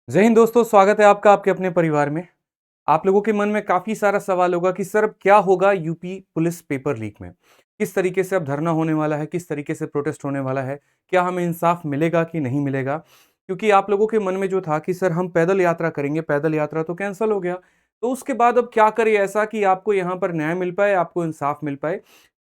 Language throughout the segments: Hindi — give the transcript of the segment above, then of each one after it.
जय हिंद दोस्तों, स्वागत है आपका आपके अपने परिवार में। आप लोगों के मन में काफ़ी सारा सवाल होगा कि सर अब क्या होगा यूपी पुलिस पेपर लीक में? किस तरीके से अब धरना होने वाला है? किस तरीके से प्रोटेस्ट होने वाला है? क्या हमें इंसाफ मिलेगा कि नहीं मिलेगा? क्योंकि आप लोगों के मन में जो था कि सर हम पैदल यात्रा करेंगे, पैदल यात्रा तो कैंसल हो गया। तो उसके बाद अब क्या करें ऐसा कि आपको यहाँ पर न्याय मिल पाए, आपको इंसाफ मिल पाए?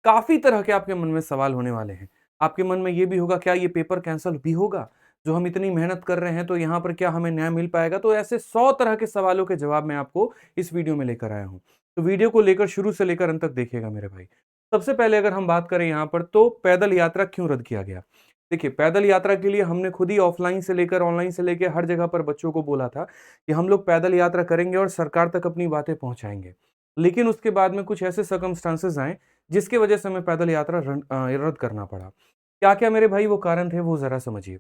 काफ़ी तरह के आपके मन में सवाल होने वाले हैं। आपके मन में ये भी होगा क्या ये पेपर कैंसल भी होगा? जो हम इतनी मेहनत कर रहे हैं तो यहाँ पर क्या हमें न्याय मिल पाएगा? तो ऐसे 100 तरह के सवालों के जवाब मैं आपको इस वीडियो में लेकर आया हूँ। तो वीडियो को लेकर शुरू से लेकर अंत तक देखिएगा मेरे भाई। सबसे पहले अगर हम बात करें यहाँ पर तो पैदल यात्रा क्यों रद्द किया गया? देखिए पैदल यात्रा के लिए हमने खुद ही ऑफलाइन से लेकर ऑनलाइन से लेकर हर जगह पर बच्चों को बोला था कि हम लोग पैदल यात्रा करेंगे और सरकार तक अपनी बातें पहुँचाएँगे। लेकिन उसके बाद में कुछ ऐसे सर्कमस्टेंसेस आए जिसकी वजह से हमें पैदल यात्रा रद्द करना पड़ा। क्या-क्या मेरे भाई वो कारण थे वो ज़रा समझिए।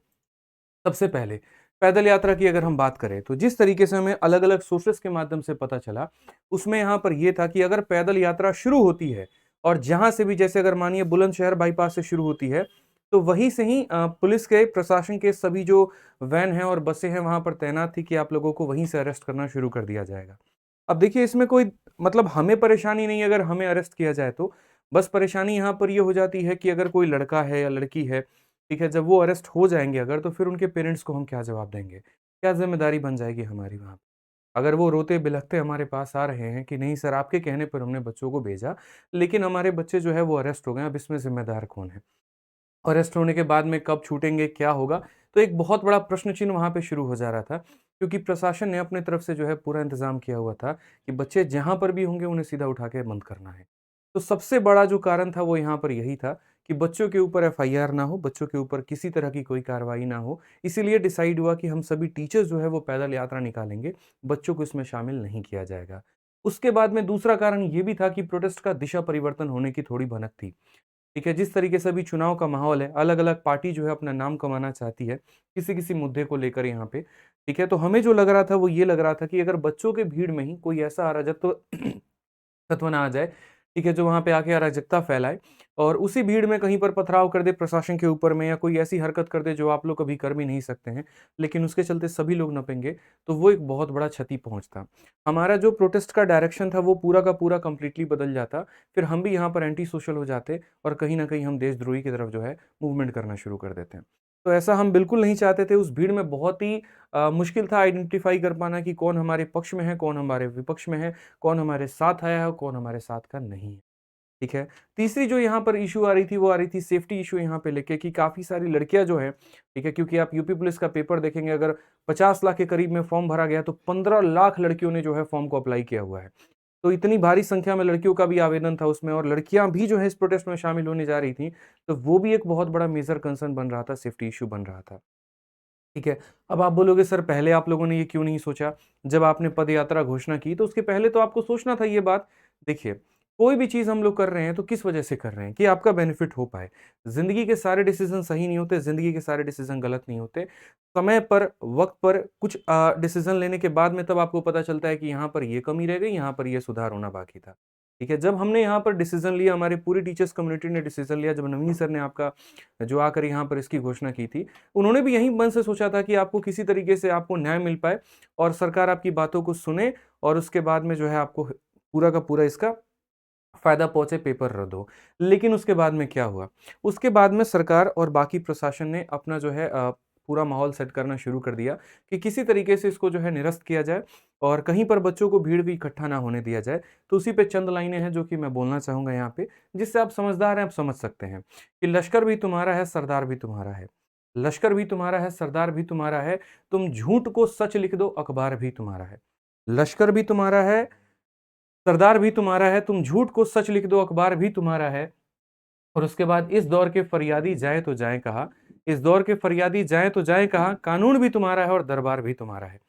सबसे पहले पैदल यात्रा की अगर हम बात करें तो जिस तरीके से हमें अलग-अलग सोर्सेस के माध्यम से पता चला, उसमें यहाँ पर ये था कि अगर पैदल यात्रा शुरू होती है और जहाँ से भी जैसे अगर मानिए बुलंदशहर बाईपास से शुरू होती है, तो वहीं से ही पुलिस के प्रशासन के सभी जो वैन हैं और बसें हैं वहाँ पर तैनात थी कि आप लोगों को वहीं से अरेस्ट करना शुरू कर दिया जाएगा। अब देखिए इसमें कोई मतलब हमें परेशानी नहीं है अगर हमें अरेस्ट किया जाए तो, बस परेशानी यहाँ पर ये हो जाती है कि अगर कोई लड़का है या लड़की है, ठीक है, जब वो अरेस्ट हो जाएँगे अगर तो फिर उनके पेरेंट्स को हम क्या जवाब देंगे? क्या ज़िम्मेदारी बन जाएगी हमारी वहाँ पे? अगर वो रोते-बिलखते हमारे पास आ रहे हैं कि नहीं सर आपके कहने पर हमने बच्चों को भेजा, लेकिन हमारे बच्चे जो है वो अरेस्ट हो गए, अब इसमें ज़िम्मेदार कौन है? अरेस्ट होने के बाद में कब छूटेंगे, क्या होगा? तो एक बहुत बड़ा प्रश्न चिन्ह वहाँ पे शुरू हो जा रहा था, क्योंकि प्रशासन ने अपने तरफ से जो है पूरा इंतज़ाम किया हुआ था कि बच्चे जहाँ पर भी होंगे उन्हें सीधा उठा के बंद करना है। तो सबसे बड़ा जो कारण था वो यहाँ पर यही था कि बच्चों के ऊपर एफआईआर ना हो, बच्चों के ऊपर किसी तरह की कोई कार्रवाई ना हो, इसीलिए डिसाइड हुआ कि हम सभी टीचर्स जो है वो पैदल यात्रा निकालेंगे, बच्चों को इसमें शामिल नहीं किया जाएगा। उसके बाद में दूसरा कारण ये भी था कि प्रोटेस्ट का दिशा परिवर्तन होने की थोड़ी भनक थी। ठीक है, जिस तरीके से अभी चुनाव का माहौल है, अलग-अलग पार्टी जो है अपना नाम कमाना चाहती है, किसी-किसी मुद्दे को लेकर यहाँ पे, ठीक है? तो हमें जो लग रहा था वो ये लग रहा था कि अगर बच्चों के भीड़ में ही कोई ऐसा अराजकत्व तत्व ना आ जाए, ठीक है? जो वहाँ पे आके अराजकता फैलाए और उसी भीड़ में कहीं पर पथराव कर दे प्रशासन के ऊपर में या कोई ऐसी हरकत कर दे जो आप लोग कभी कर भी नहीं सकते हैं, लेकिन उसके चलते सभी लोग नपेंगे, तो वो एक बहुत बड़ा क्षति पहुँचता। हमारा जो प्रोटेस्ट का डायरेक्शन था वो पूरा का पूरा कंप्लीटली बदल जाता, फिर हम भी यहाँ पर एंटी सोशल हो जाते और कहीं न कहीं हम देशद्रोही की तरफ जो है मूवमेंट करना शुरू कर देते हैं। तो ऐसा हम बिल्कुल नहीं चाहते थे, उस भीड़ में बहुत ही मुश्किल था आइडेंटिफ़ाई कर पाना कि कौन हमारे पक्ष में है, कौन हमारे विपक्ष में है, कौन हमारे साथ आया है और कौन हमारे साथ का नहीं है, ठीक है? तीसरी जो यहाँ पर इश्यू आ रही थी, वो आ रही थी सेफ्टी इश्यू यहाँ पे लेके कि काफ़ी सारी लड़कियाँ जो हैं, ठीक है? क्योंकि आप यूपी पुलिस का पेपर देखेंगे अगर 50 लाख के करीब में फॉर्म भरा गया, तो 15 लाख लड़कियों ने जो है फॉर्म को अप्लाई किया हुआ है। तो इतनी भारी संख्या में लड़कियों का भी आवेदन था उसमें और लड़कियाँ भी जो है इस प्रोटेस्ट में शामिल होने जा रही थीं, तो वो भी एक बहुत बड़ा मेजर कंसर्न बन रहा था, सेफ्टी इश्यू बन रहा था। ठीक है। अब आप बोलोगे सर पहले आप लोगों ने ये क्यों नहीं सोचा? जब आपने पदयात्रा घोषणा की तो उसके पहले तो आपको सोचना था ये बात। देखिए, कोई भी चीज़ हम लोग कर रहे हैं तो किस वजह से कर रहे हैं? कि आपका बेनिफिट हो पाए। ज़िंदगी के सारे डिसीज़न सही नहीं होते, ज़िंदगी के सारे डिसीज़न गलत नहीं होते। समय पर, वक़्त पर कुछ डिसीज़न लेने के बाद में तब आपको पता चलता है कि यहाँ पर ये कमी रह गई, यहाँ पर ये सुधार होना बाकी था। ठीक है? जब हमने यहाँ पर डिसीज़न लिया, हमारी पूरी टीचर्स कम्युनिटी ने डिसीज़न लिया, जब नवीन सर ने आपका जो आकर यहाँ पर इसकी घोषणा की थी, उन्होंने भी यही मन से सोचा था कि आपको किसी तरीके से आपको न्याय मिल पाए और सरकार आपकी बातों को सुने और उसके बाद में जो है आपको पूरा का पूरा इसका फ़ायदा पहुँचे, पेपर रद्द हो। लेकिन उसके बाद में क्या हुआ? उसके बाद में सरकार और बाकी प्रशासन ने अपना जो है पूरा माहौल सेट करना शुरू कर दिया कि किसी तरीके से इसको जो है निरस्त किया जाए और कहीं पर बच्चों को भीड़ भी इकट्ठा ना होने दिया जाए। तो उसी पे चंद लाइनें हैं जो कि मैं बोलना चाहूँगा यहाँ पे, जिससे आप समझदार हैं, आप समझ सकते हैं कि लश्कर भी तुम्हारा है, सरदार भी तुम्हारा है। लश्कर भी तुम्हारा है, सरदार भी तुम्हारा है, तुम झूठ को सच लिख दो, अखबार भी तुम्हारा है। लश्कर भी तुम्हारा है, सरदार भी तुम्हारा है, तुम झूठ को सच लिख दो, अखबार भी तुम्हारा है। और उसके बाद इस दौर के फरियादी जाएँ तो जाएँ कहाँ? इस दौर के फरियादी जाएँ तो जाएँ कहाँ? कानून भी तुम्हारा है और दरबार भी तुम्हारा है।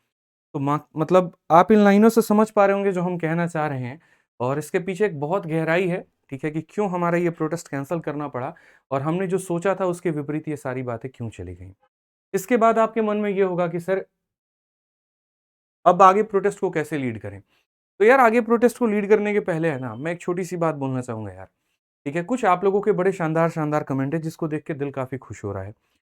तो मा मतलब आप इन लाइनों से समझ पा रहे होंगे जो हम कहना चाह रहे हैं और इसके पीछे एक बहुत गहराई है, ठीक है? कि क्यों हमारा ये प्रोटेस्ट कैंसल करना पड़ा और हमने जो सोचा था उसके विपरीत ये सारी बातें क्यों चली गईं। इसके बाद आपके मन में ये होगा कि सर अब आगे प्रोटेस्ट को कैसे लीड करें? तो यार आगे प्रोटेस्ट को लीड करने के पहले है ना, मैं एक छोटी-सी बात बोलना चाहूँगा यार, ठीक है? कुछ आप लोगों के बड़े शानदार-शानदार कमेंट है जिसको देख के दिल काफ़ी खुश हो रहा है।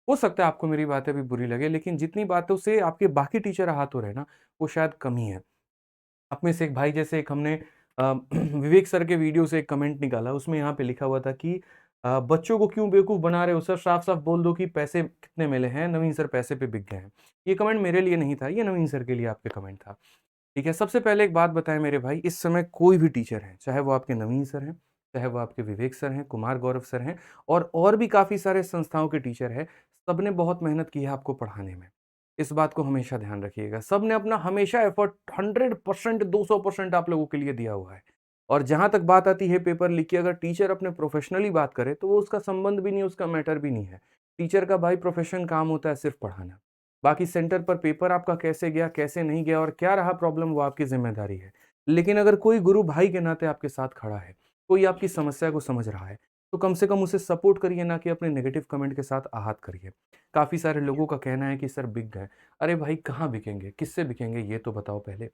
हो सकता है आपको मेरी बातें अभी बुरी लगे, लेकिन जितनी बातों से आपके बाकी टीचर आहत हो रहे हैं ना, वो शायद कम ही है। आप में से एक भाई, जैसे एक हमने विवेक सर के वीडियो से एक कमेंट निकाला, उसमें यहाँ पे लिखा हुआ था कि बच्चों को क्यों बेवकूफ़ बना रहे हो सर, साफ-साफ बोल दो कि पैसे कितने मिले हैं, नवीन सर पैसे पे बिक गए हैं। ये कमेंट मेरे लिए नहीं था, ये नवीन सर के लिए आपके कमेंट था। ठीक है, सबसे पहले एक बात बताएँ मेरे भाई, इस समय कोई भी टीचर है, चाहे वो आपके नवीन सर हैं, चाहे वो आपके विवेक सर हैं, कुमार गौरव सर हैं और भी काफ़ी सारे संस्थाओं के टीचर हैं, सबने बहुत मेहनत की है आपको पढ़ाने में। इस बात को हमेशा ध्यान रखिएगा। सबने अपना हमेशा एफर्ट 100% 200% आप लोगों के लिए दिया हुआ है। और जहाँ तक बात आती है पेपर लीक की, अगर टीचर अपने प्रोफ़ेशनली बात करे, तो वो उसका संबंध भी नहीं, उसका मैटर भी नहीं है। टीचर का भाई प्रोफ़ेशन काम होता है सिर्फ़ पढ़ाना। बाकी सेंटर पर पेपर आपका कैसे गया, कैसे नहीं गया और क्या रहा प्रॉब्लम, वो आपकी ज़िम्मेदारी है। लेकिन अगर कोई गुरु भाई के नाते आपके साथ खड़ा है, कोई आपकी समस्या को समझ रहा है, तो कम से कम उसे सपोर्ट करिए, ना कि अपने नेगेटिव कमेंट के साथ आहत करिए। काफ़ी सारे लोगों का कहना है कि सर बिक गए। अरे भाई, कहाँ बिकेंगे? किससे बिकेंगे ये तो बताओ पहले।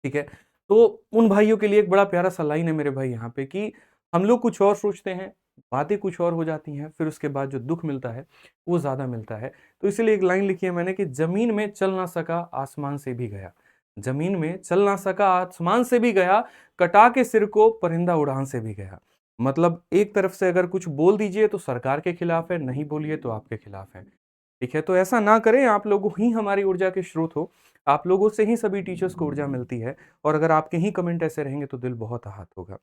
ठीक है? तो उन भाइयों के लिए एक बड़ा प्यारा सा लाइन है मेरे भाई यहाँ पे कि हम लोग कुछ और सोचते हैं, बातें कुछ और हो जाती हैं, फिर उसके बाद जो दुःख मिलता है, वो ज़्यादा मिलता है। तो इसीलिए एक लाइन लिखी है मैंने कि ज़मीन में चल ना सका, आसमान से भी गया। ज़मीन में चल ना सका, आसमान से भी गया, कटा के सिर को परिंदा उड़ान से भी गया। मतलब एक तरफ से अगर कुछ बोल दीजिए तो सरकार के खिलाफ है, नहीं बोलिए तो आपके खिलाफ है। ठीक है? तो ऐसा ना करें, आप लोग ही हमारी ऊर्जा के स्रोत हो। आप लोगों से ही सभी टीचर्स को ऊर्जा मिलती है और अगर आपके ही कमेंट ऐसे रहेंगे तो दिल बहुत आहत होगा।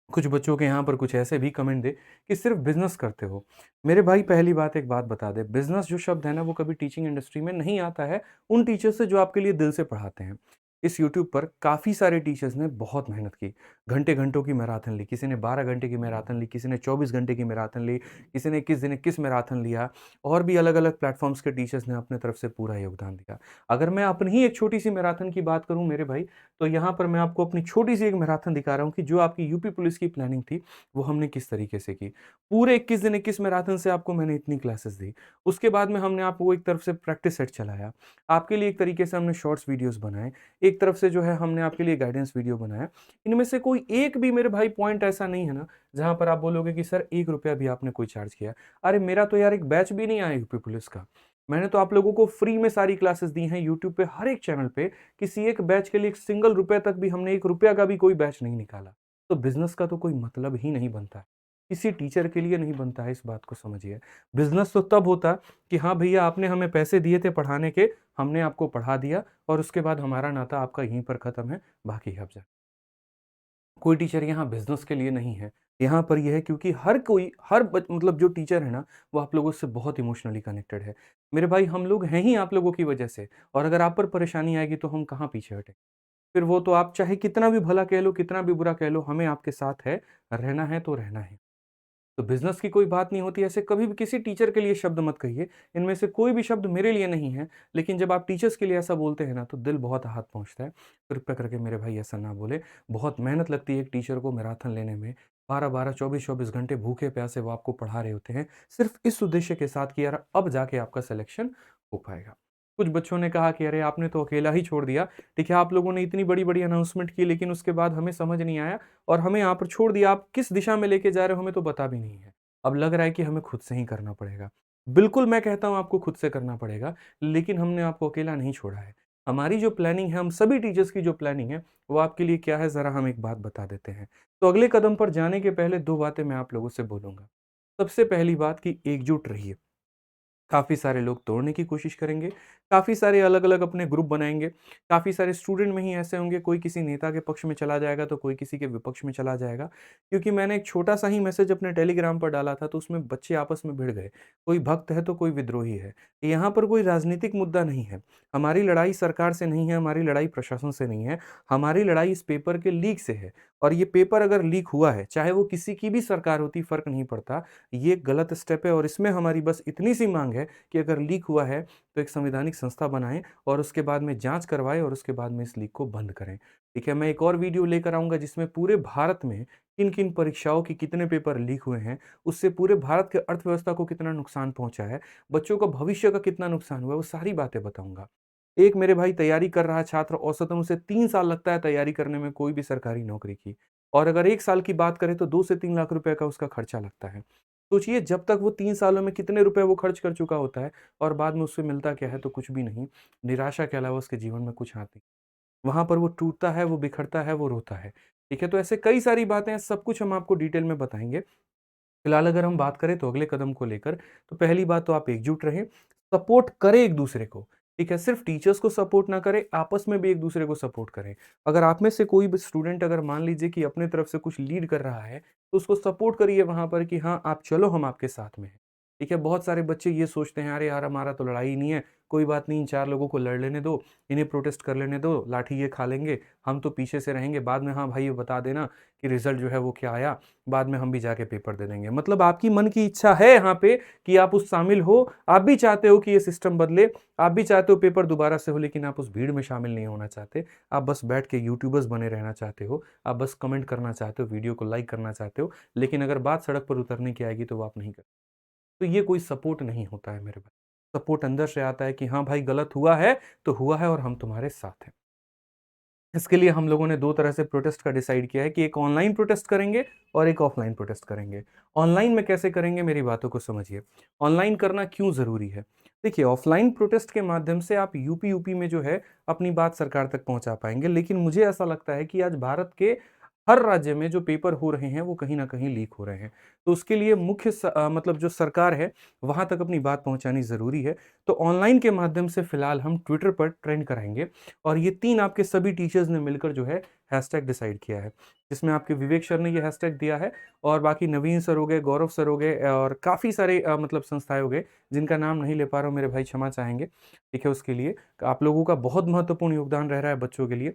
कुछ बच्चों के यहाँ पर कुछ ऐसे भी कमेंट दें कि सिर्फ़ बिज़नेस करते हो। मेरे भाई, पहली बात एक बात बता दें, बिज़नेस जो शब्द है ना, वो कभी टीचिंग इंडस्ट्री में नहीं आता है उन टीचर्स से जो आपके लिए दिल से पढ़ाते हैं। इस यूट्यूब पर काफ़ी सारे टीचर्स ने बहुत मेहनत की। घंटे-घंटों की मैराथन ली, किसी ने 12 घंटे की मैराथन ली, किसी ने 24 घंटे की मैराथन ली, किसी ने 21 दिन 21 मैराथन लिया और भी अलग-अलग प्लेटफ़ॉर्म्स के टीचर्स ने अपने तरफ से पूरा योगदान दिया। अगर मैं अपनी ही एक छोटी-सी मैराथन की बात करूँ मेरे भाई, तो यहाँ पर मैं आपको अपनी छोटी-सी एक मैराथन दिखा रहा हूँ कि जो आपकी यूपी पुलिस की प्लानिंग थी, वो हमने किस तरीके से की। पूरे 21 दिन 21 मैराथन से आपको मैंने इतनी क्लासेस दी। उसके बाद में हमने आपको एक तरफ से प्रैक्टिस सेट चलाया। आपके लिए एक तरीके से हमने शॉर्ट्स वीडियोज़ बनाए। एक तरफ से जो है हमने आपके लिए गाइडेंस वीडियो बनाया। इनमें से कोई एक भी मेरे भाई पॉइंट ऐसा नहीं है ना, जहाँ पर आप बोलोगे कि सर ₹1 भी आपने कोई चार्ज किया। अरे मेरा तो यार एक बैच भी नहीं आया यूपी पुलिस का। मैंने तो आप लोगों को फ्री में सारी क्लासेस दी हैं यूट्यूब पे, हर एक चैनल पे। किसी एक बैच के लिए एक सिंगल रुपए तक भी हमने ₹1 का भी कोई बैच नहीं निकाला। तो बिज़नेस का तो कोई मतलब ही नहीं बनता है। किसी टीचर के लिए नहीं बनता है, इस बात को समझिए। बिज़नेस तो तब होता कि हाँ भैया, आपने हमें पैसे दिए थे पढ़ाने के, हमने आपको पढ़ा दिया और उसके बाद हमारा नाता आपका यहीं पर ख़त्म है, बाकी आप जाइए। कोई टीचर यहाँ बिज़नेस के लिए नहीं है। यहाँ पर ये है क्योंकि हर कोई, हर मतलब जो टीचर है ना, वो आप लोगों से बहुत इमोशनली कनेक्टेड है। मेरे भाई, हम लोग हैं ही आप लोगों की वजह से और अगर आप पर परेशानी आएगी तो हम कहाँ पीछे हटें। फिर वो तो आप चाहे कितना भी भला कह लो, कितना भी बुरा कह लो, हमें आपके साथ है, रहना है तो रहना है। तो बिज़नेस की कोई बात नहीं होती, ऐसे कभी भी किसी टीचर के लिए शब्द मत कहिए। इनमें से कोई भी शब्द मेरे लिए नहीं है, लेकिन जब आप टीचर्स के लिए ऐसा बोलते हैं ना, तो दिल बहुत आहत पहुँचता है। कृपया करके मेरे भाई ऐसा ना बोलें। बहुत मेहनत लगती है एक टीचर को मैराथन लेने में। 12-12, 24-24 घंटे भूखे-प्यासे वो आपको पढ़ा रहे होते हैं, सिर्फ़ इस उद्देश्य के साथ कि यार अब जाके आपका सिलेक्शन हो पाएगा। कुछ बच्चों ने कहा कि अरे आपने तो अकेला ही छोड़ दिया। ठीक है, आप लोगों ने इतनी बड़ी-बड़ी अनाउंसमेंट की, लेकिन उसके बाद हमें समझ नहीं आया और हमें यहाँ पर छोड़ दिया। आप किस दिशा में लेके जा रहे हो हमें तो पता भी नहीं है। अब लग रहा है कि हमें खुद से ही करना पड़ेगा। बिल्कुल मैं कहता हूँ आपको खुद से करना पड़ेगा, लेकिन हमने आपको अकेला नहीं छोड़ा है। हमारी जो प्लानिंग है, हम सभी टीचर्स की जो प्लानिंग है, वो आपके लिए क्या है, ज़रा हम एक बात बता देते हैं। तो अगले कदम पर जाने के पहले 2 बातें मैं आप लोगों से बोलूँगा। सबसे पहली बात कि एकजुट रहिए। काफ़ी सारे लोग तोड़ने की कोशिश करेंगे, काफ़ी सारे अलग-अलग अपने ग्रुप बनाएँगे, काफ़ी सारे स्टूडेंट में ही ऐसे होंगे, कोई किसी नेता के पक्ष में चला जाएगा, तो कोई किसी के विपक्ष में चला जाएगा। क्योंकि मैंने एक छोटा-सा ही मैसेज अपने टेलीग्राम पर डाला था, तो उसमें बच्चे आपस में भिड़ गए। कोई भक्त है, तो कोई विद्रोही है। यहाँ पर कोई राजनीतिक मुद्दा नहीं है। हमारी लड़ाई सरकार से नहीं है, हमारी लड़ाई प्रशासन से नहीं है, हमारी लड़ाई इस पेपर के लीक से है। और ये पेपर अगर लीक हुआ है, चाहे वो किसी की भी सरकार होती, फ़र्क नहीं पड़ता। ये गलत स्टेप है और इसमें हमारी बस इतनी सी माँग है कि अगर लीक हुआ है तो एक संवैधानिक संस्था बनाएँ और उसके बाद में जाँच करवाएँ और उसके बाद में इस लीक को बंद करें। ठीक है? मैं एक और वीडियो लेकर आऊँगा जिसमें पूरे भारत में किन-किन परीक्षाओं के कितने पेपर लीक हुए हैं, उससे पूरे भारत के अर्थव्यवस्था को कितना नुकसान पहुँचा है, बच्चों का भविष्य का कितना नुकसान हुआ है, वो सारी बातें बताऊँगा। एक मेरे भाई तैयारी कर रहा छात्र, औसतन उसे 3 साल लगता है तैयारी करने में कोई भी सरकारी नौकरी की और अगर 1 साल की बात करें तो 2 से 3 लाख रुपए का उसका खर्चा लगता है। सोचिए जब तक वो 3 सालों में कितने रुपए वो खर्च कर चुका होता है और बाद में उससे मिलता क्या है? तो कुछ भी नहीं। निराशा के अलावा उसके जीवन में कुछ आता नहीं। वहाँ पर वो टूटता है, वो बिखरता है, वो रोता है। ठीक है? तो ऐसे कई सारी बातें हैं, सब कुछ हम आपको डिटेल में बताएँगे। फिलहाल अगर हम बात करें तो अगले कदम को लेकर, तो पहली बात तो आप एकजुट रहें, सपोर्ट करें एक-दूसरे को, ठीक है? सिर्फ टीचर्स को सपोर्ट ना करें, आपस में भी एक-दूसरे को सपोर्ट करें। अगर आप में से कोई भी स्टूडेंट अगर मान लीजिए कि अपने तरफ से कुछ लीड कर रहा है, तो उसको सपोर्ट करिए वहाँ पर कि हाँ, आप चलो हम आपके साथ में हैं, ठीक है? बहुत सारे बच्चे ये सोचते हैं, अरे यार हमारा तो लड़ाई ही नहीं है, कोई बात नहीं, 4 लोगों को लड़ लेने दो, इन्हें प्रोटेस्ट कर लेने दो, लाठी ये खा लेंगे, हम तो पीछे से रहेंगे, बाद में हाँ भाई ये बता देना कि रिज़ल्ट जो है वो क्या आया, बाद में हम भी जाके पेपर दे देंगे। मतलब आपकी मन की इच्छा है यहाँ पे कि आप उस शामिल हो, आप भी चाहते हो कि ये सिस्टम बदले, आप भी चाहते हो पेपर दोबारा से हो, लेकिन आप उस भीड़ में शामिल नहीं होना चाहते। आप बस बैठ के यूट्यूबर्स बने रहना चाहते हो, आप बस कमेंट करना चाहते हो, वीडियो को लाइक करना चाहते हो, लेकिन अगर बात सड़क पर उतरने की आएगी तो वो आप नहीं करते। तो ये कोई सपोर्ट नहीं होता है मेरे भाई। सपोर्ट अंदर से आता है कि हाँ भाई गलत हुआ है, तो हुआ है और हम तुम्हारे साथ हैं। इसके लिए हम लोगों ने 2 तरह से प्रोटेस्ट का डिसाइड किया है कि एक ऑनलाइन प्रोटेस्ट करेंगे और एक ऑफलाइन प्रोटेस्ट करेंगे। ऑनलाइन में कैसे करेंगे मेरी बातों को समझिए। ऑनलाइन करना क्यों ज़रूरी है? देखिए ऑफलाइन प्रोटेस्ट के माध्यम से आप यूपी में जो है अपनी बात सरकार तक पहुँचा पाएँगे। लेकिन मुझे ऐसा लगता है कि आज भारत के हर राज्य में जो पेपर हो रहे हैं वो कहीं न कहीं लीक हो रहे हैं। तो उसके लिए मतलब जो सरकार है वहाँ तक अपनी बात पहुँचानी ज़रूरी है। तो ऑनलाइन के माध्यम से फ़िलहाल हम ट्विटर पर ट्रेंड कराएँगे। और ये 3 आपके सभी टीचर्स ने मिलकर जो है हैशटैग डिसाइड किया है। जिसमें आपके विवेक सर ने ये हैशटैग दिया है और बाकी नवीन सर हो गए, गौरव सर हो गए और काफ़ी सारे मतलब संस्थाएँ हो गए, जिनका नाम नहीं ले पा रहा हूँ मेरे भाई क्षमा चाहेंगे, ठीक है उसके लिए। आप लोगों का बहुत महत्वपूर्ण योगदान रह रहा है बच्चों के लिए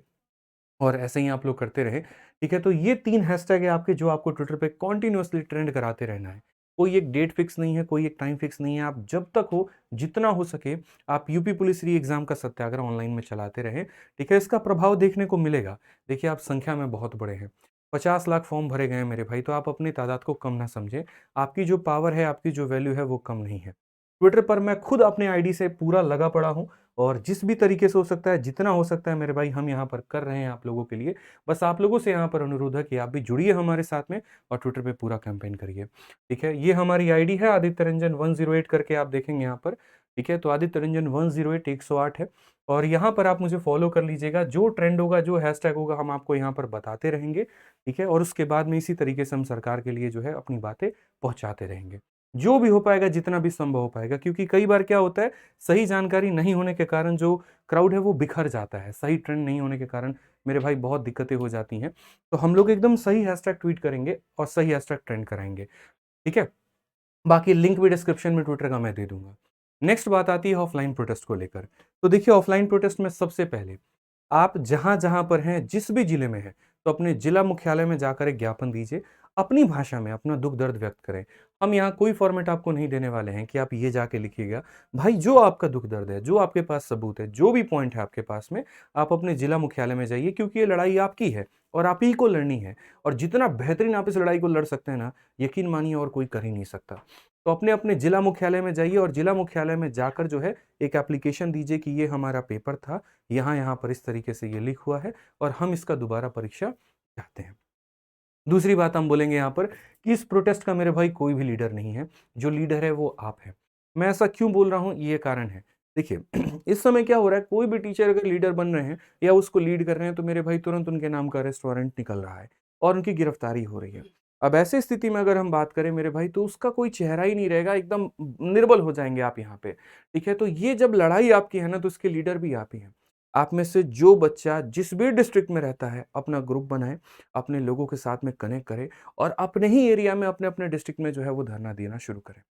और ऐसे ही आप लोग करते रहें, ठीक है? तो ये 3 हैशटैग है आपके जो आपको ट्विटर पे कंटीन्यूअसली ट्रेंड कराते रहना है। कोई एक डेट फिक्स नहीं है, कोई एक टाइम फिक्स नहीं है, आप जब तक हो, जितना हो सके आप यूपी पुलिस री एग्ज़ाम का सत्याग्रह ऑनलाइन में चलाते रहें, ठीक है? इसका प्रभाव देखने को मिलेगा। देखिए आप संख्या में बहुत बड़े हैं, 50 लाख फॉर्म भरे गए हैं मेरे भाई, तो आप अपनी तादाद को कम ना समझें। आपकी जो पावर है, आपकी जो वैल्यू है वो कम नहीं है। ट्विटर पर मैं खुद अपने आईडी से पूरा लगा पड़ा हूँ और जिस भी तरीके से हो सकता है, जितना हो सकता है मेरे भाई हम यहाँ पर कर रहे हैं आप लोगों के लिए। बस आप लोगों से यहाँ पर अनुरोध है कि आप भी जुड़िए हमारे साथ में और ट्विटर पे पूरा कैंपेन करिए। ठीक है? ये हमारी आईडी है आदित्य रंजन 108 करके आप देखेंगे यहाँ पर। ठीक है? तो आदित्य रंजन 108 108 है और यहाँ पर आप मुझे फॉलो कर लीजिएगा। जो ट्रेंड होगा, जो हैशटैग होगा हम आपको यहाँ पर बताते रहेंगे। ठीक है? और उसके बाद में इसी तरीके से हम सरकार के लिए जो है अपनी बातें पहुँचाते रहेंगे। जो भी हो पाएगा, जितना भी संभव हो पाएगा क्योंकि कई बार क्या होता है, सही जानकारी नहीं होने के कारण जो क्राउड है वो बिखर जाता है। सही ट्रेंड नहीं होने के कारण मेरे भाई बहुत दिक्कतें हो जाती हैं। तो हम लोग एकदम सही हैशटैग ट्वीट करेंगे और सही हैशटैग ट्रेंड कराएँगे। ठीक है? बाकी लिंक भी डिस्क्रिप्शन में ट्विटर का मैं दे दूँगा। नेक्स्ट बात आती है ऑफलाइन प्रोटेस्ट को लेकर। तो देखिए ऑफलाइन प्रोटेस्ट में सबसे पहले आप जहाँ-जहाँ पर हैं, जिस भी जिले में हैं, तो अपने जिला मुख्यालय में जाकर एक ज्ञापन दीजिए। अपनी भाषा में अपना दुःख दर्द व्यक्त करें। हम यहाँ कोई फॉर्मेट आपको नहीं देने वाले हैं कि आप ये जाके लिखिएगा। भाई जो आपका दुःख दर्द है, जो आपके पास सबूत है, जो भी पॉइंट है आपके पास में, आप अपने जिला मुख्यालय में जाइए क्योंकि ये लड़ाई आपकी है और आप ही को लड़नी है। और जितना बेहतरीन आप इस लड़ाई को लड़ सकते हैं ना, यकीन मानिए और कोई कर ही नहीं सकता। तो अपने-अपने जिला मुख्यालय में जाइए और जिला मुख्यालय में जाकर जो है एक एप्लीकेशन दीजिए कि ये हमारा पेपर था, यहाँ-यहाँ पर इस तरीके से ये लीक हुआ है और हम इसका दोबारा परीक्षा चाहते हैं। दूसरी बात हम बोलेंगे यहाँ पर कि इस प्रोटेस्ट का मेरे भाई कोई भी लीडर नहीं है, जो लीडर है वो आप हैं। मैं ऐसा क्यों बोल रहा हूँ, ये कारण है। देखिए इस समय क्या हो रहा है, कोई भी टीचर अगर लीडर बन रहे हैं या उसको लीड कर रहे हैं तो मेरे भाई तुरंत उनके नाम का अरेस्ट वारंट निकल रहा है और उनकी गिरफ्तारी हो रही है। अब ऐसे स्थिति में अगर हम बात करें मेरे भाई तो उसका कोई चेहरा ही नहीं रहेगा, एकदम निर्बल हो जाएँगे आप यहाँ पे, ठीक है? तो ये जब लड़ाई आपकी है ना तो उसके लीडर भी आप ही हैं। आप में से जो बच्चा जिस भी डिस्ट्रिक्ट में रहता है, अपना ग्रुप बनाए, अपने लोगों के साथ में कनेक्ट करे और अपने ही एरिया में अपने-अपने डिस्ट्रिक्ट में जो है वो धरना देना शुरू करें।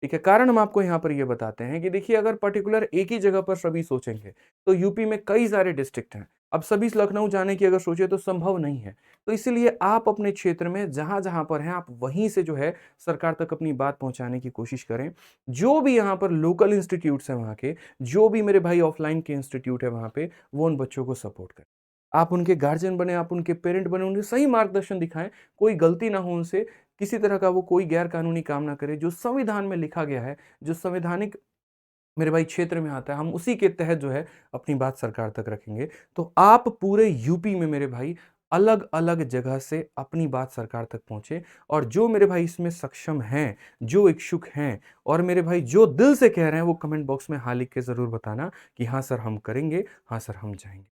ठीक है? कारण हम आपको यहाँ पर ये बताते हैं कि देखिए अगर पर्टिकुलर एक ही जगह पर सभी सोचेंगे, तो यूपी में कई सारे डिस्ट्रिक्ट हैं। अब सभी लखनऊ जाने की अगर सोचे तो संभव नहीं है। तो इसीलिए आप अपने क्षेत्र में जहाँ-जहाँ पर हैं, आप वहीं से जो है सरकार तक अपनी बात पहुँचाने की कोशिश करें। जो भी यहाँ पर लोकल इंस्टीट्यूट्स हैं वहाँ के, जो भी मेरे भाई ऑफलाइन के इंस्टीट्यूट है वहाँ पे, वो उन बच्चों को सपोर्ट करें। आप उनके गार्जियन बने, आप उनके पेरेंट बने, उन्हें सही मार्गदर्शन दिखाएँ, कोई गलती ना हो उनसे, किसी तरह का वो कोई गैर कानूनी काम ना करे, जो संविधान में लिखा गया है, जो संवैधानिक मेरे भाई क्षेत्र में आता है, हम उसी के तहत जो है अपनी बात सरकार तक रखेंगे। तो आप पूरे यूपी में मेरे भाई अलग-अलग जगह से अपनी बात सरकार तक पहुँचे और जो मेरे भाई इसमें सक्षम हैं, जो इच्छुक हैं और मेरे भाई जो दिल से कह रहे हैं वो कमेंट बॉक्स में हाँ लिख के ज़रूर बताना कि हाँ सर हम करेंगे, हाँ सर हम जाएँगे।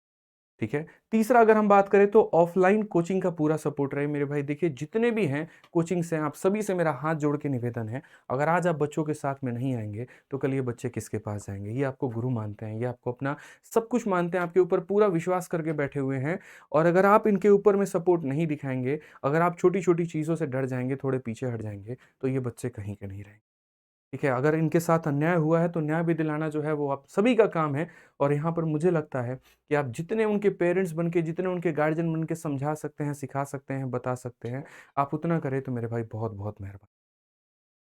ठीक है? तीसरा अगर हम बात करें तो ऑफ़लाइन कोचिंग का पूरा सपोर्ट रहे मेरे भाई। देखिए जितने भी हैं कोचिंग्स हैं, आप सभी से मेरा हाथ जोड़ के निवेदन है, अगर आज आप बच्चों के साथ में नहीं आएँगे, तो कल ये बच्चे किसके पास जाएँगे? ये आपको गुरु मानते हैं, ये आपको अपना सब कुछ मानते हैं, आपके ऊपर पूरा विश्वास करके बैठे हुए हैं और अगर आप इनके ऊपर में सपोर्ट नहीं दिखाएँगे, अगर आप छोटी-छोटी चीज़ों से डर जाएँगे, थोड़े पीछे हट जाएँगे, तो ये बच्चे कहीं के नहीं रहेंगे। ठीक है, अगर इनके साथ अन्याय हुआ है तो न्याय भी दिलाना जो है वो आप सभी का काम है और यहाँ पर मुझे लगता है कि आप जितने उनके पेरेंट्स बन के, जितने उनके गार्जियन बन के समझा सकते हैं, सिखा सकते हैं, बता सकते हैं, आप उतना करें तो मेरे भाई बहुत-बहुत मेहरबान।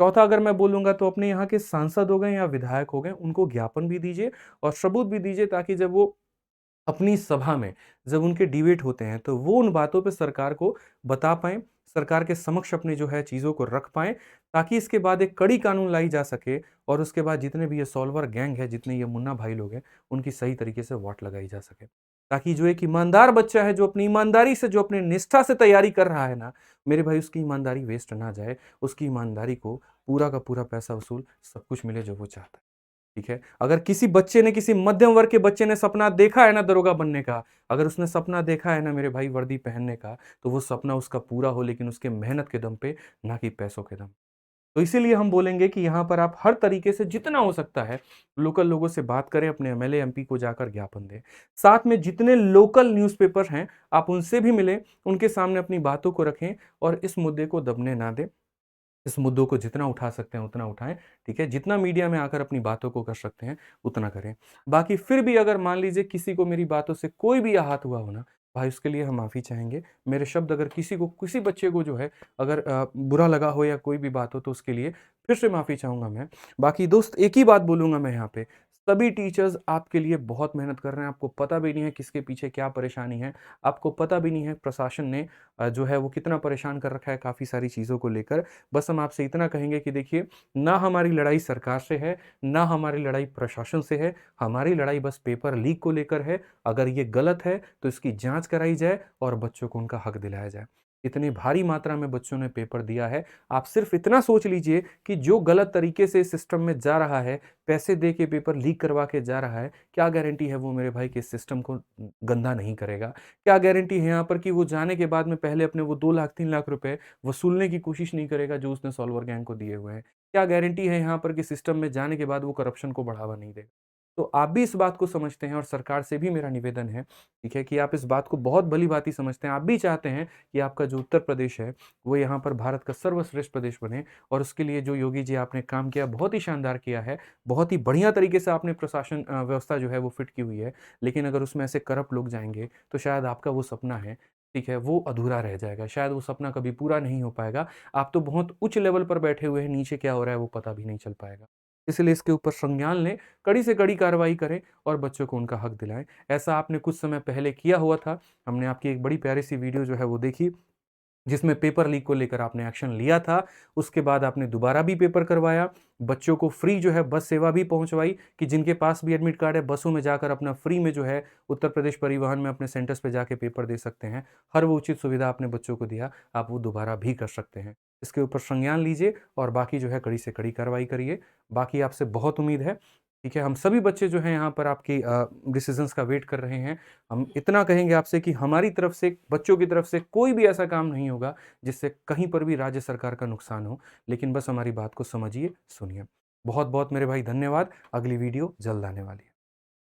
चौथा अगर मैं बोलूँगा तो अपने यहाँ के सांसद हो गए या विधायक हो गए, उनको ज्ञापन भी दीजिए और सबूत भी दीजिए ताकि जब वो अपनी सभा में जब उनके डिबेट होते हैं, तो वो उन बातों पे सरकार को बता पाएँ, सरकार के समक्ष अपनी जो है चीज़ों को रख पाएँ, ताकि इसके बाद एक कड़ी कानून लाई जा सके और उसके बाद जितने भी ये सॉल्वर गैंग है, जितने ये मुन्ना भाई लोग हैं, उनकी सही तरीके से वाट लगाई जा सके। ताकि जो एक ईमानदार बच्चा है, जो अपनी ईमानदारी से, जो अपनी निष्ठा से तैयारी कर रहा है ना, मेरे भाई उसकी ईमानदारी वेस्ट ना जाए, उसकी ईमानदारी को पूरा का पूरा पैसा वसूल सब कुछ मिले जो वो चाहता है। ठीक है? अगर किसी बच्चे ने किसी मध्यम वर्ग के बच्चे ने सपना देखा है ना दरोगा बनने का, अगर उसने सपना देखा है ना मेरे भाई वर्दी पहनने का, तो वो सपना उसका पूरा हो लेकिन उसके मेहनत के दम पे, ना कि पैसों के दम। तो इसीलिए हम बोलेंगे कि यहाँ पर आप हर तरीके से जितना हो सकता है, लोकल लोगों से बात करें, अपने एमएलए, एमपी को जाकर ज्ञापन दें। साथ में जितने लोकल न्यूज़पेपर हैं, आप उनसे भी मिलें, उनके सामने अपनी बातों को रखें और इस मुद्दे को दबने ना दें। इस मुद्दों को जितना उठा सकते हैं उतना उठाएँ, ठीक है? जितना मीडिया में आकर अपनी बातों को कर सकते हैं, उतना करें। बाकी फिर भी अगर मान लीजिए किसी को मेरी बातों से कोई भी आहत हुआ हो ना, भाई उसके लिए हम माफ़ी चाहेंगे। मेरे शब्द अगर किसी को किसी बच्चे को जो है अगर बुरा लगा हो या कोई भी बात हो तो उसके लिए फिर से माफ़ी चाहूँगा मैं। बाकी दोस्त एक ही बात बोलूँगा मैं यहाँ पे, सभी टीचर्स आपके लिए बहुत मेहनत कर रहे हैं, आपको पता भी नहीं है किसके पीछे क्या परेशानी है, आपको पता भी नहीं है प्रशासन ने जो है वो कितना परेशान कर रखा है काफ़ी सारी चीज़ों को लेकर। बस हम आपसे इतना कहेंगे कि देखिए, ना हमारी लड़ाई सरकार से है, ना हमारी लड़ाई प्रशासन से है, हमारी लड़ाई बस पेपर लीक को लेकर है। अगर ये गलत है, तो इसकी जाँच कराई जाए और बच्चों को उनका हक दिलाया जाए। इतनी भारी मात्रा में बच्चों ने पेपर दिया है, आप सिर्फ़ इतना सोच लीजिए कि जो गलत तरीके से इस सिस्टम में जा रहा है, पैसे दे के पेपर लीक करवा के जा रहा है, क्या गारंटी है वो मेरे भाई कि इस सिस्टम को गंदा नहीं करेगा? क्या गारंटी है यहाँ पर कि वो जाने के बाद में पहले अपने वो 2 लाख 3 लाख रुपए वसूलने की कोशिश नहीं करेगा जो उसने सॉल्वर गैंग को दिए हुए हैं? क्या गारंटी है यहाँ पर कि सिस्टम में जाने के बाद वो करप्शन को बढ़ावा नहीं देगा? तो आप भी इस बात को समझते हैं और सरकार से भी मेरा निवेदन है, ठीक है, कि आप इस बात को बहुत भली-भाँति समझते हैं। आप भी चाहते हैं कि आपका जो उत्तर प्रदेश है, वो यहाँ पर भारत का सर्वश्रेष्ठ प्रदेश बने और उसके लिए जो योगी जी आपने काम किया, बहुत ही शानदार किया है। बहुत ही बढ़िया तरीके से आपने प्रशासन व्यवस्था जो है वो फिट की हुई है। लेकिन अगर उसमें ऐसे करप्ट लोग जाएँगे, तो शायद आपका वो सपना है, ठीक है, वो अधूरा रह जाएगा। शायद वो सपना कभी पूरा नहीं हो पाएगा। आप तो बहुत उच्च लेवल पर बैठे हुए हैं, नीचे क्या हो रहा है वो पता भी नहीं चल पाएगा। इसलिए इसके ऊपर संज्ञान लें, कड़ी से कड़ी कार्रवाई करें और बच्चों को उनका हक दिलाएँ। ऐसा आपने कुछ समय पहले किया हुआ था। हमने आपकी एक बड़ी प्यारी-सी वीडियो जो है वो देखी, जिसमें पेपर लीक को लेकर आपने एक्शन लिया था। उसके बाद आपने दोबारा भी पेपर करवाया, बच्चों को फ्री जो है बस सेवा भी पहुँचवाई कि जिनके पास भी एडमिट कार्ड है, बसों में जाकर अपना फ्री में जो है उत्तर प्रदेश परिवहन में अपने सेंटर्स पे जाके पेपर दे सकते हैं। हर वो उचित सुविधा आपने बच्चों को दिया, आप वो दोबारा भी कर सकते हैं। इसके ऊपर संज्ञान लीजिए और बाकी जो है कड़ी से कड़ी कार्रवाई करिए। बाकी आपसे बहुत उम्मीद है, ठीक है? हम सभी बच्चे जो हैं यहाँ पर आपकी डिसीज़न्स का वेट कर रहे हैं। हम इतना कहेंगे आपसे कि हमारी तरफ से, बच्चों की तरफ से कोई भी ऐसा काम नहीं होगा जिससे कहीं पर भी राज्य सरकार का नुकसान हो। लेकिन बस हमारी बात को समझिए, सुनिए। बहुत-बहुत मेरे भाई धन्यवाद। अगली वीडियो जल्द आने वाली है।